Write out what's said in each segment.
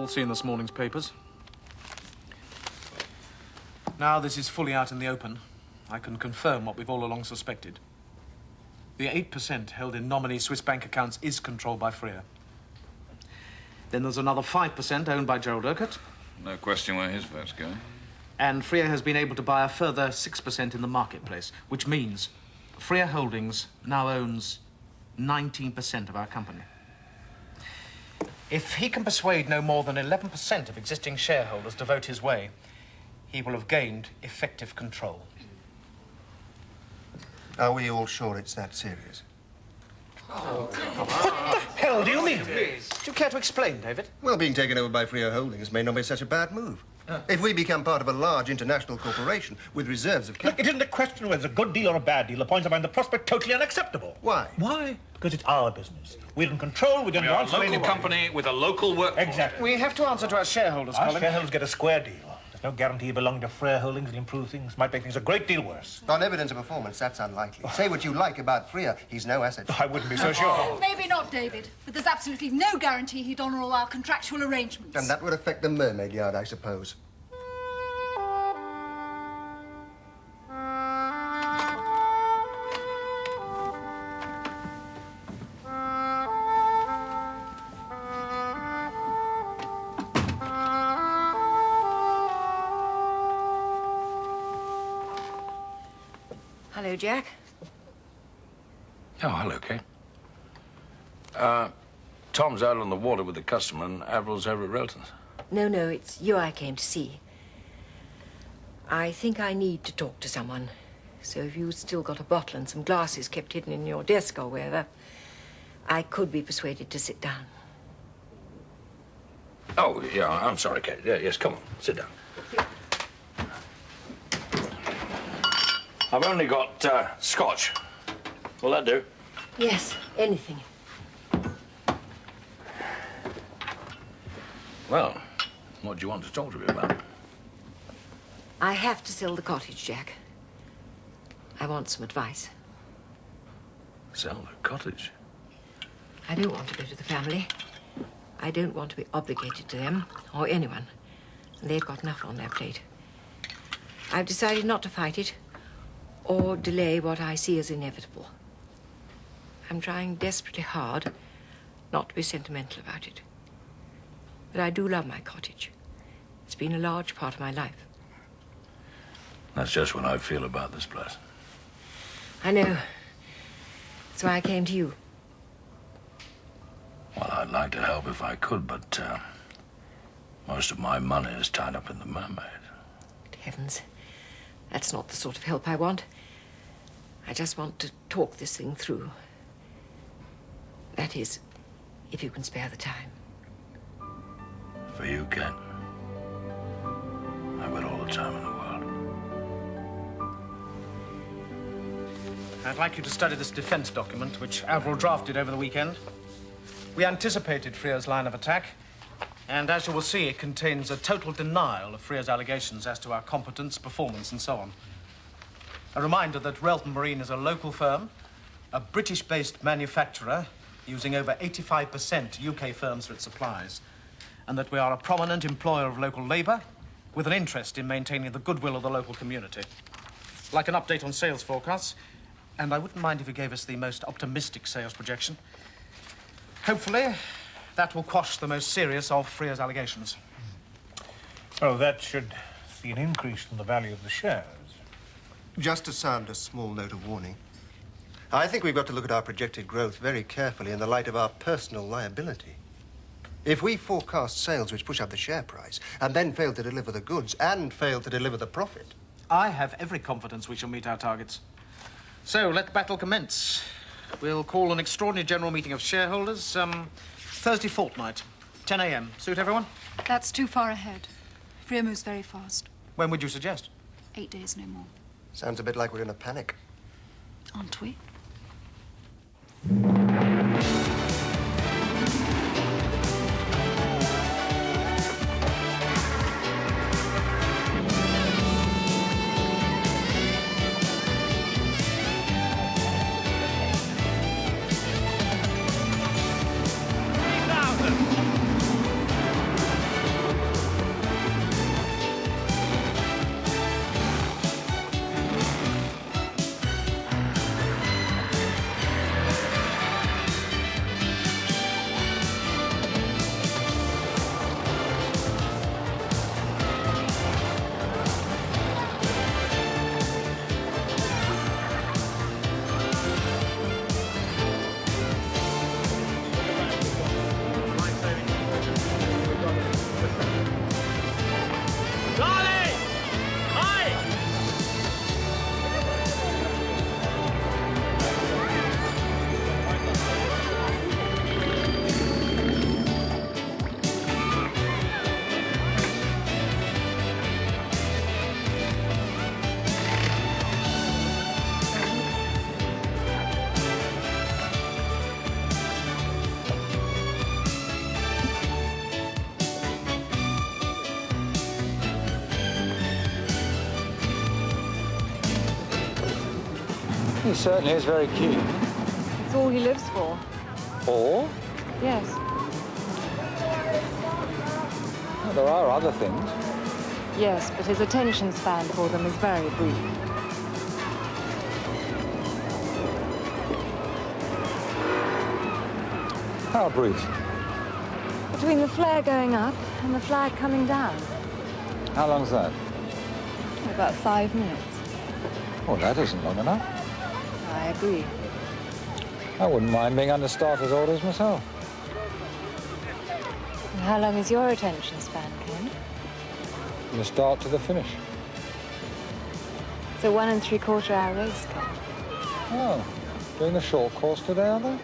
see in this morning's papers. Now this is fully out in the open, I can confirm what we've all along suspected. The 8% held in nominee Swiss bank accounts is controlled by Freer. Then there's another 5% owned by Gerald Urquhart. No question where his vote's going. And Freer has been able to buy a further 6% in the marketplace, which means Freer Holdings now owns 19% of our company. If he can persuade no more than 11% of existing shareholders to vote his way, he will have gained effective control. Are we all sure it's that serious? What the hell do you mean? Do you care to explain, David? Well, being taken over by Freer Holdings may not be such a bad move. If we become part of a large international corporation with reserves of capital... Look, it isn't a question whether it's a good deal or a bad deal. The point I find the prospect totally unacceptable. Why? Why? Because it's our business. We're in control. We don't We are a answer to local anyone. company with a local workforce. Exactly. We have to answer to our shareholders, Our Colin. shareholders get a square deal. There's no guarantee belonging to Freer Holdings will improve things. Might make things a great deal worse. On evidence of performance, that's unlikely. Say what you like about Freer, he's no asset. I wouldn't be so sure. Maybe not, David, but there's absolutely no guarantee he'd honour all our contractual arrangements. And that would affect the Mermaid Yard, I suppose. Hello, Jack. Oh, hello, Kate. Tom's out on the water with the customer and Avril's over at Relton's. No, it's you I came to see. I think I need to talk to someone. So if you've still got a bottle and some glasses kept hidden in your desk or wherever, I could be persuaded to sit down. Oh, yeah, I'm sorry, Kate. Yeah, yes, come on, sit down. I've only got scotch. Will that do? Yes, anything. Well, what do you want to talk to me about? I have to sell the cottage, Jack. I want some advice. Sell the cottage? I don't want to go to the family. I don't want to be obligated to them or anyone. They've got enough on their plate. I've decided not to fight it or delay what I see as inevitable. I'm trying desperately hard not to be sentimental about it. But I do love my cottage. It's been a large part of my life. That's just what I feel about this place. I know. That's why I came to you. Well, I'd like to help if I could, but most of my money is tied up in the Mermaid. Good heavens. That's not the sort of help I want. I just want to talk this thing through. That is, if you can spare the time. For you, Kate, I've got all the time in the world. I'd like you to study this defense document, which Avril drafted over the weekend. We anticipated Freer's line of attack, and as you will see, it contains a total denial of Freer's allegations as to our competence, performance, and so on. A reminder that Relton Marine is a local firm, a British-based manufacturer using over 85% UK firms for its supplies, and that we are a prominent employer of local labour with an interest in maintaining the goodwill of the local community. Like an update on sales forecasts, and I wouldn't mind if you gave us the most optimistic sales projection. Hopefully, that will quash the most serious of Freer's allegations. Oh, that should see an increase in the value of the shares. Just to sound a small note of warning, I think we've got to look at our projected growth very carefully in the light of our personal liability. If we forecast sales which push up the share price and then fail to deliver the goods and fail to deliver the profit... I have every confidence we shall meet our targets. So, let battle commence. We'll call an extraordinary general meeting of shareholders, Thursday fortnight, 10 a.m. Suit everyone? That's too far ahead. Freer moves very fast. When would you suggest? 8 days, no more. Sounds a bit like we're in a panic. Aren't we? Charlie! Hi! He certainly is very keen. It's all he lives for. Or? Yes. Well, there are other things. Yes, but his attention span for them is very brief. How brief? Between the flare going up and the flag coming down. How long's that? About 5 minutes. Well, that isn't long enough. I agree. I wouldn't mind being under starter's orders myself. And how long is your attention span, Ken? From the start to the finish. It's a 1 3/4 hour race, Ken. Oh, doing the short course today, are they?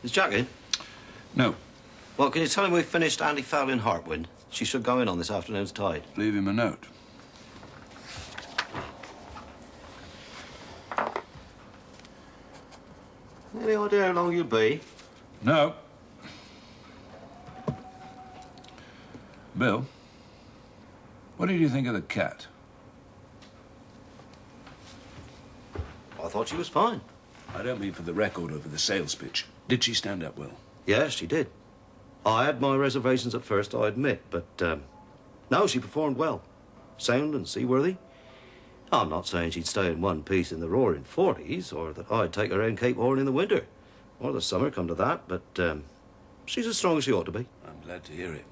Is Jack in? No. Well, can you tell him we've finished Andy Fowle in Hartwind? She should go in on this afternoon's tide. Leave him a note. Any idea how long you'll be? No. Bill, what did you think of the cat? I thought she was fine. I don't mean for the record or for the sales pitch. Did she stand up well? Yes, she did. I had my reservations at first, I admit, but, no, she performed well. Sound and seaworthy. I'm not saying she'd stay in one piece in the roaring 40s, or that I'd take her around Cape Horn in the winter, or the summer, come to that, but, she's as strong as she ought to be. I'm glad to hear it.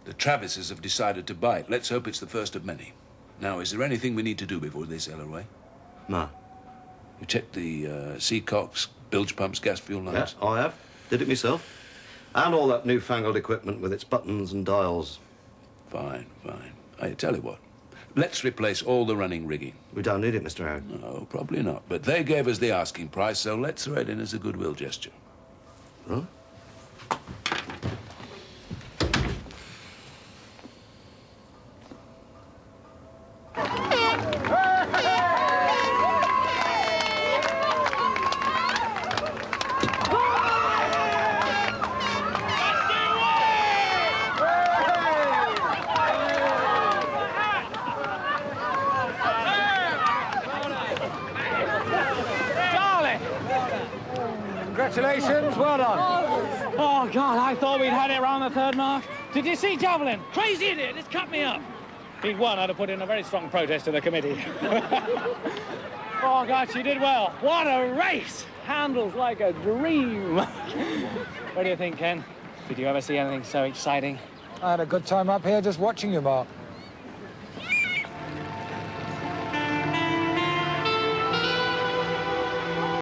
The Travises have decided to buy it. Let's hope it's the first of many. Now, is there anything we need to do before they sail away? No. You checked the sea cocks, bilge pumps, gas fuel lines? Yes, I have. Did it myself. And all that newfangled equipment with its buttons and dials. Fine, fine. I tell you what, let's replace all the running rigging. We don't need it, Mr. Howard. No, probably not. But they gave us the asking price, so let's throw it in as a goodwill gesture. Huh? Congratulations, well done. Oh, God, I thought we'd had it around the third mark. Did you see Javelin? Crazy idiot, it's cut me up. If he'd won, I'd have put in a very strong protest to the committee. Oh, God, she did well. What a race! Handles like a dream. What do you think, Ken? Did you ever see anything so exciting? I had a good time up here just watching you, Mark.